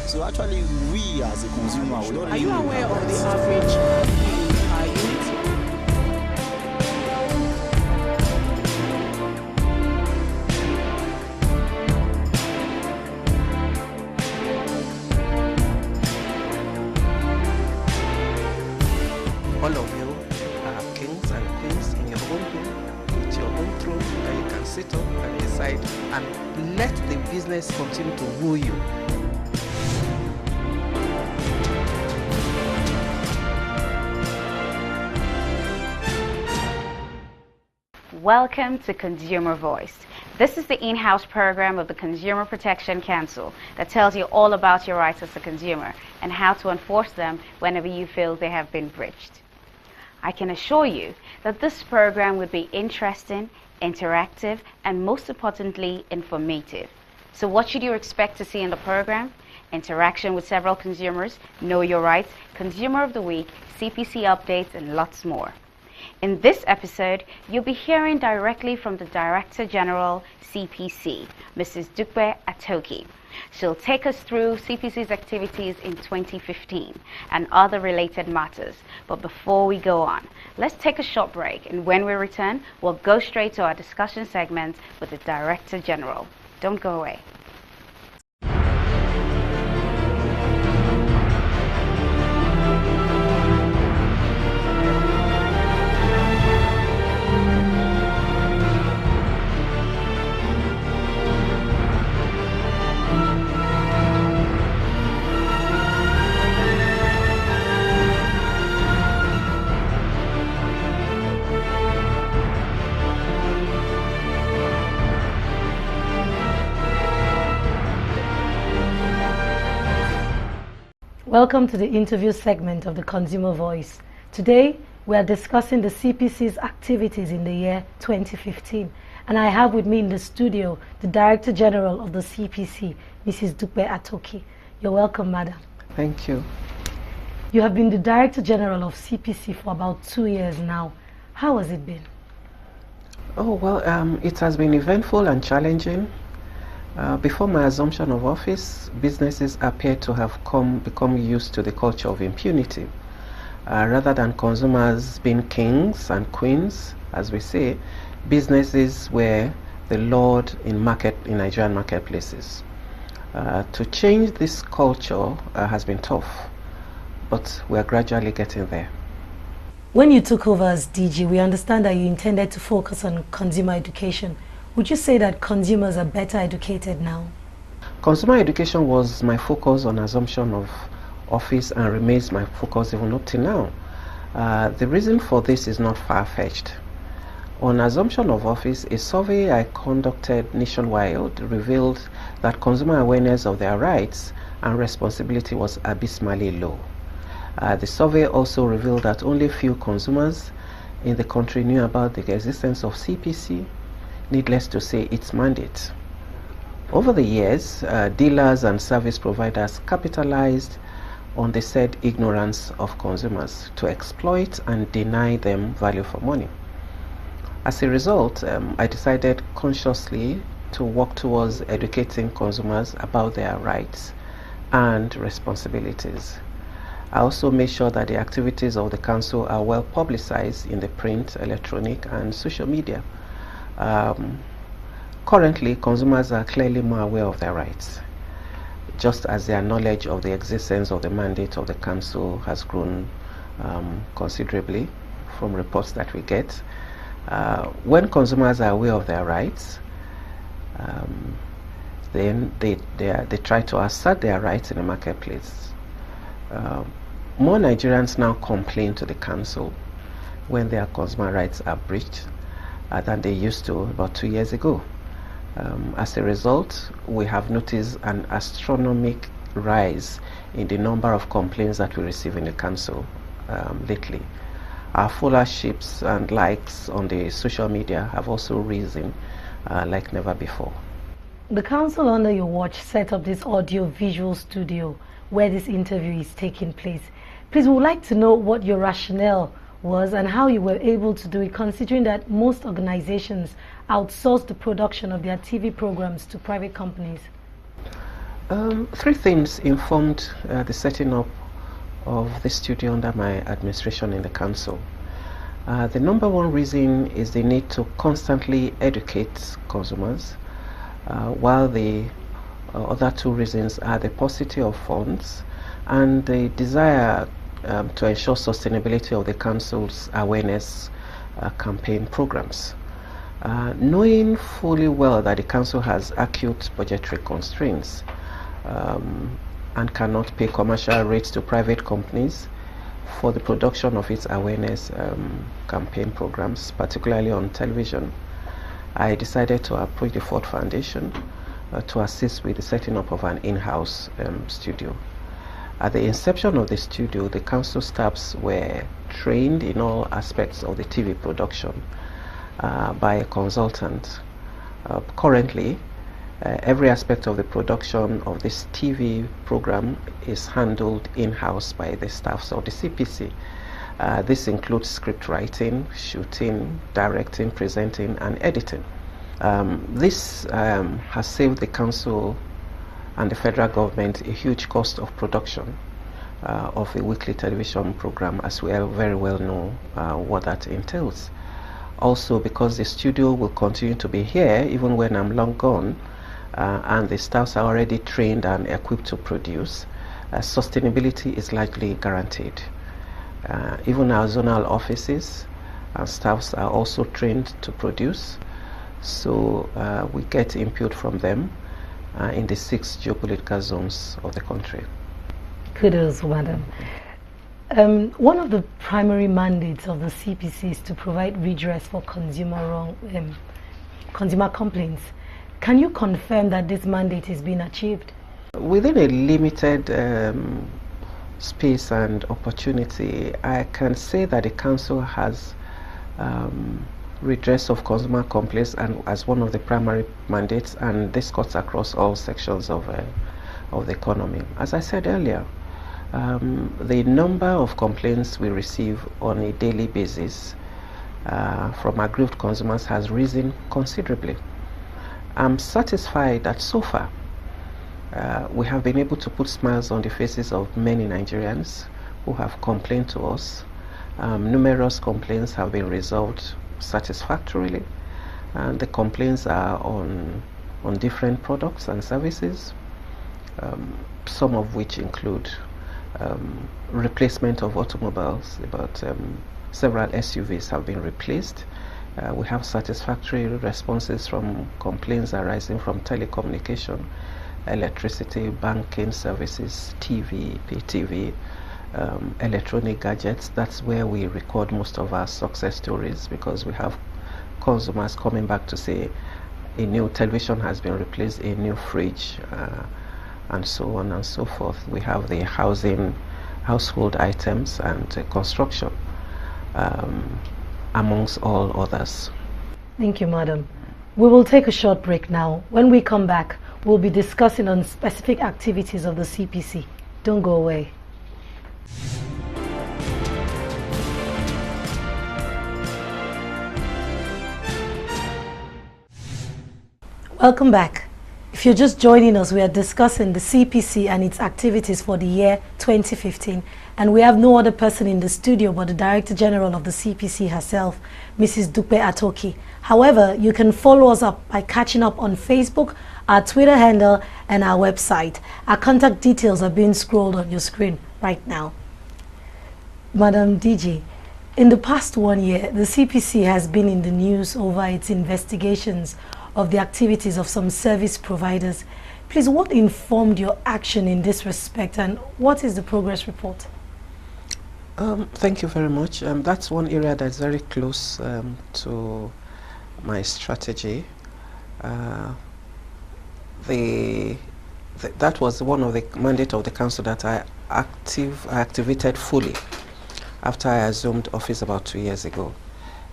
So actually, we as a consumer, we don't Are you really aware know of the about average unit? All of you are kings and queens in your own home, with your own throne, and you can sit up and decide and let the business continue to woo you. Welcome to Consumer Voice. This is the in-house program of the Consumer Protection Council that tells you all about your rights as a consumer and how to enforce them whenever you feel they have been breached. I can assure you that this program would be interesting, interactive, and most importantly, informative. So what should you expect to see in the program? Interaction with several consumers, know your rights, Consumer of the Week, CPC updates, and lots more. In this episode, you'll be hearing directly from the Director General, CPC, Mrs. Dukbe Atoki. She'll take us through CPC's activities in 2015 and other related matters. But before we go on, let's take a short break, and when we return, we'll go straight to our discussion segment with the Director General. Don't go away. Welcome to the interview segment of the Consumer Voice. Today, we are discussing the CPC's activities in the year 2015. And I have with me in the studio the Director General of the CPC, Mrs. Dukbe Atoki. You're welcome, madam. Thank you. You have been the Director General of CPC for about 2 years now. How has it been? Oh, well, it has been eventful and challenging. Before my assumption of office, businesses appear to have become used to the culture of impunity. Rather than consumers being kings and queens, as we say, businesses were the lord in Nigerian marketplaces. To change this culture has been tough, but we are gradually getting there. When you took over as DG, we understand that you intended to focus on consumer education. Would you say that consumers are better educated now? Consumer education was my focus on assumption of office and remains my focus even up to now. The reason for this is not far-fetched. On assumption of office, a survey I conducted nationwide revealed that consumer awareness of their rights and responsibility was abysmally low. The survey also revealed that only few consumers in the country knew about the existence of CPC, needless to say its mandate. Over the years, dealers and service providers capitalized on the said ignorance of consumers to exploit and deny them value for money. As a result, I decided consciously to work towards educating consumers about their rights and responsibilities. I also made sure that the activities of the council are well publicized in the print, electronic, and social media. Currently, consumers are clearly more aware of their rights, just as their knowledge of the existence of the mandate of the council has grown considerably from reports that we get. When consumers are aware of their rights, then they try to assert their rights in the marketplace. More Nigerians now complain to the council when their consumer rights are breached than they used to about 2 years ago. As a result, we have noticed an astronomical rise in the number of complaints that we receive in the council lately. Our followerships and likes on the social media have also risen like never before. The council under your watch set up this audio-visual studio where this interview is taking place. Please, we would like to know what your rationale was and how you were able to do it, considering that most organizations outsource the production of their TV programs to private companies. Three things informed the setting up of the studio under my administration in the council. The number one reason is the need to constantly educate consumers, while the other two reasons are the paucity of funds and the desire to ensure sustainability of the council's awareness campaign programs. Knowing fully well that the council has acute budgetary constraints and cannot pay commercial rates to private companies for the production of its awareness campaign programs, particularly on television, I decided to approach the Ford Foundation to assist with the setting up of an in-house studio. At the inception of the studio, the council staffs were trained in all aspects of the TV production by a consultant. Currently, every aspect of the production of this TV program is handled in-house by the staffs of the CPC. This includes script writing, shooting, directing, presenting, and editing. This has saved the council and the federal government a huge cost of production of a weekly television program, as we very well know what that entails. Also, because the studio will continue to be here even when I'm long gone, and the staffs are already trained and equipped to produce, sustainability is likely guaranteed. Even our zonal offices and staffs are also trained to produce, so we get input from them in the 6 geopolitical zones of the country. Kudos, madam. One of the primary mandates of the CPC is to provide redress for consumer complaints. Can you confirm that this mandate is being achieved? Within a limited space and opportunity, I can say that the council has redress of consumer complaints and as one of the primary mandates, and this cuts across all sections of the economy. As I said earlier, the number of complaints we receive on a daily basis from aggrieved consumers has risen considerably. I'm satisfied that so far we have been able to put smiles on the faces of many Nigerians who have complained to us. Numerous complaints have been resolved satisfactorily, and the complaints are on different products and services, some of which include replacement of automobiles. About several SUVs have been replaced. We have satisfactory responses from complaints arising from telecommunication, electricity, banking services, TV, pay TV, electronic gadgets. That's where we record most of our success stories, because we have consumers coming back to say a new television has been replaced, a new fridge, and so on and so forth. We have the housing, household items, and construction, amongst all others. Thank you, madam. We will take a short break now. When we come back, we'll be discussing on specific activities of the CPC. Don't go away. Welcome back. If you're just joining us, we are discussing the CPC and its activities for the year 2015, and we have no other person in the studio but the Director General of the CPC herself, Mrs. Dupe Atoki. However, you can follow us up by catching up on Facebook, our Twitter handle, and our website. Our contact details are being scrolled on your screen right now. Madam DG, in the past 1 year, the CPC has been in the news over its investigations of the activities of some service providers. Please, what informed your action in this respect, and what is the progress report? Thank you very much. That's one area that's very close to my strategy. That was one of the mandate of the council that I activated fully after I assumed office about 2 years ago.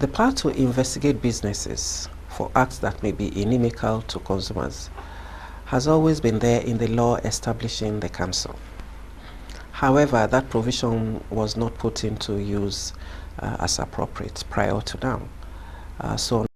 The power to investigate businesses for acts that may be inimical to consumers has always been there in the law establishing the council. However, that provision was not put into use as appropriate prior to now. So